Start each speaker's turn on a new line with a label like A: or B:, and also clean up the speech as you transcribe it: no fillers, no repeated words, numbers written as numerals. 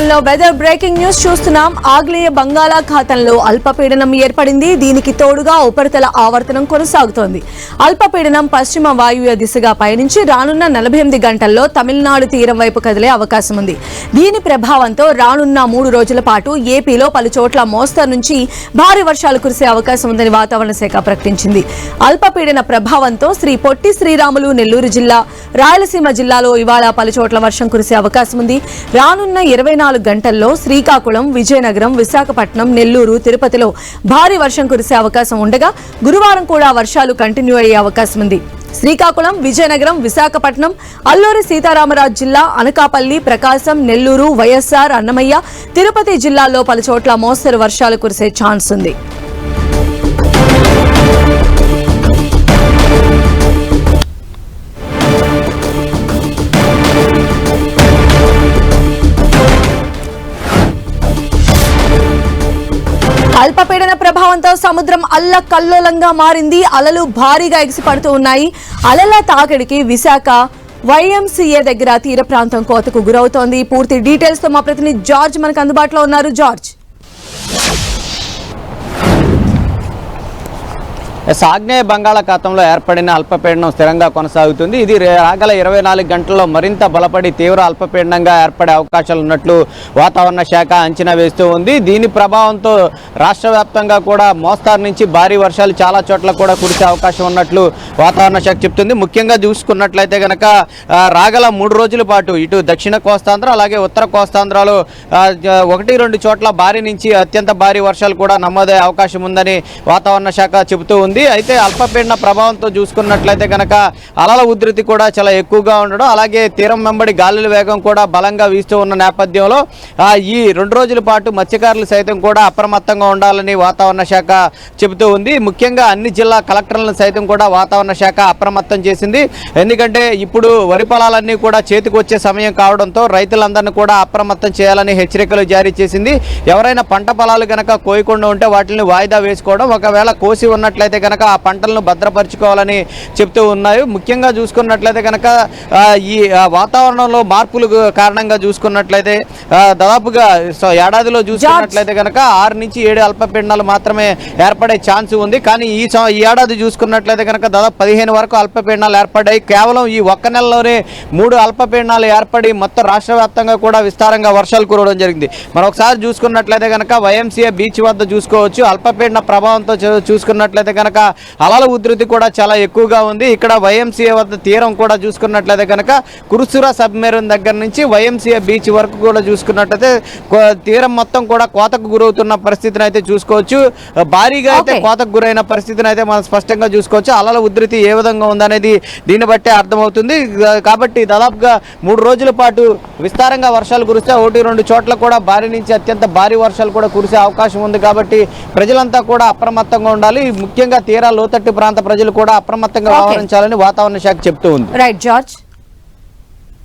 A: నేపథ్యంలో weather breaking news చూస్తున్నాం. ఆగ్నేయ బంగాళాఖాతంలో అల్పపీడనం ఏర్పడింది. దీనికి తోడుగా ఉపరితల ఆవర్తనం కొనసాగుతోంది. అల్పపీడనం పశ్చిమ వాయువ్య దిశగా పయనించి రానున్న 48 గంటల్లో తమిళనాడు తీరం వైపు కదిలే అవకాశం ఉంది. దీని ప్రభావంతో రానున్న 3 రోజుల పాటు ఏపీలో పలు చోట్ల మోస్తరు నుంచి భారీ వర్షాలు కురిసే అవకాశం ఉందని వాతావరణ శాఖ ప్రకటించింది. అల్పపీడన ప్రభావంతో శ్రీ పొట్టి శ్రీరాములు నెల్లూరు జిల్లా, రాయలసీమ జిల్లాలో ఇవాళ పలు చోట్ల వర్షం కురిసే అవకాశం ఉంది. రానున్న 24 గంటల్లో శ్రీకాకుళం, విజయనగరం, విశాఖపట్నం, నెల్లూరు, తిరుపతిలో భారీ వర్షం కురిసే అవకాశం ఉండగా గురువారం కూడా వర్షాలు కంటిన్యూ అయ్యే అవకాశం ఉంది. శ్రీకాకుళం, విజయనగరం, విశాఖపట్నం, అల్లూరి సీతారామరాజు జిల్లా, అనకాపల్లి, ప్రకాశం, నెల్లూరు, వైఎస్ఆర్, అన్నమయ్య, తిరుపతి జిల్లాల్లో పలు చోట్ల మోస్తరు వర్షాలు కురిసే ఛాన్స్ ఉంది. అల్పపీడన ప్రభావంతో సముద్రం అల్లకల్లోలంగా మారింది. అలలు భారీగా ఎగిసిపడుతూ ఉన్నాయి. అలల తాకిడికి విశాఖ వైఎంసీఏ దగ్గర తీర ప్రాంతం కోతకు గురవుతోంది. పూర్తి డీటెయిల్స్ తో మా ప్రతినిధి జార్జ్ మనకు అందుబాటులో ఉన్నారు. జార్జ్,
B: ఆగ్నేయ బంగాళాఖాతంలో ఏర్పడిన అల్పపీడనం స్థిరంగా కొనసాగుతుంది. ఇది రాగల 24 గంటల్లో మరింత బలపడి తీవ్ర అల్పపీడనంగా ఏర్పడే అవకాశాలు ఉన్నట్లు వాతావరణ శాఖ అంచనా వేస్తూ ఉంది. దీని ప్రభావంతో రాష్ట్ర వ్యాప్తంగా కూడా మోస్తారు నుంచి భారీ వర్షాలు చాలా చోట్ల కూడా కురిసే అవకాశం ఉన్నట్లు వాతావరణ శాఖ చెప్తుంది. ముఖ్యంగా చూసుకున్నట్లయితే కనుక రాగల 3 రోజుల పాటు ఇటు దక్షిణ కోస్తాంధ్ర అలాగే ఉత్తర కోస్తాంధ్రలో 1-2 చోట్ల భారీ నుంచి అత్యంత భారీ వర్షాలు కూడా నమోదయ్యే అవకాశం ఉందని వాతావరణ శాఖ చెబుతూ ఉంది. అయితే అల్పపీడన ప్రభావంతో చూసుకున్నట్లయితే కనుక అలల ఉధృతి కూడా చాలా ఎక్కువగా ఉండడం, అలాగే తీరం వెంబడి గాలుల వేగం కూడా బలంగా వీస్తూ ఉన్న నేపథ్యంలో ఈ 2 రోజుల పాటు మత్స్యకారులు సైతం కూడా అప్రమత్తంగా ఉండాలని వాతావరణ శాఖ చెబుతూ ఉంది. ముఖ్యంగా అన్ని జిల్లా కలెక్టర్లను సైతం కూడా వాతావరణ శాఖ అప్రమత్తం చేసింది. ఎందుకంటే ఇప్పుడు వరి పొలాలన్నీ కూడా చేతికి వచ్చే సమయం కావడంతో రైతులందరినీ కూడా అప్రమత్తం చేయాలని హెచ్చరికలు జారీ చేసింది. ఎవరైనా పంట పొలాలు కనుక కోయకుండా ఉంటే వాటిని వాయిదా వేసుకోవడం, ఒకవేళ కోసి ఉన్నట్లయితే కనుక ఆ పంటలను భద్రపరచుకోవాలని చెప్తూ ఉన్నాయి. ముఖ్యంగా చూసుకున్నట్లయితే కనుక ఈ వాతావరణంలో మార్పులు కారణంగా చూసుకున్నట్లయితే దాదాపుగా ఏడాదిలో చూసుకున్నట్లయితే కనుక 6 నుంచి 7 అల్పపీడనాలు మాత్రమే ఏర్పడే ఛాన్స్ ఉంది. కానీ ఈ ఏడాది చూసుకున్నట్లయితే కనుక దాదాపు 15 వరకు అల్పపీడనాలు ఏర్పడ్డాయి. కేవలం ఈ ఒక్క నెలలోనే 3 అల్పపీడనాలు ఏర్పడి మొత్తం రాష్ట్ర వ్యాప్తంగా కూడా విస్తారంగా వర్షాలు కురవడం జరిగింది. మరొకసారి చూసుకున్నట్లయితే కనుక వైఎంసీఏ బీచ్ వద్ద చూసుకోవచ్చు. అల్పపీడన ప్రభావంతో చూసుకున్నట్లయితే కనుక అలల ఉధృతి కూడా చాలా ఎక్కువగా ఉంది. ఇక్కడ వైఎంసీఏ వద్ద తీరం కూడా చూసుకున్నట్లయితే కనుక కురుసురా సబ్మెరీన్ దగ్గర నుంచి వైఎంసీఏ బీచ్ వరకు కూడా చూసుకున్నట్లయితే తీరం మొత్తం కూడా కోతకు గురవుతున్న పరిస్థితిని అయితే చూసుకోవచ్చు. భారీగా అయితే కోతకు గురైన పరిస్థితిని అయితే మనం స్పష్టంగా చూసుకోవచ్చు. అలల ఉధృతి ఏ విధంగా ఉందనేది దీన్ని బట్టే అర్థమవుతుంది. కాబట్టి దాదాపుగా 3 రోజుల పాటు విస్తారంగా వర్షాలు కురిస్తే 1-2 చోట్ల కూడా భారీ నుంచి అత్యంత భారీ వర్షాలు కూడా కురిసే అవకాశం ఉంది. కాబట్టి ప్రజలంతా కూడా అప్రమత్తంగా ఉండాలి. ముఖ్యంగా తీరా లోతట్టు ప్రాంత ప్రజలు కూడా అప్రమత్తంగా వ్యవహరించాలని వాతావరణ శాఖ చెప్తూ ఉంది.
A: Right George.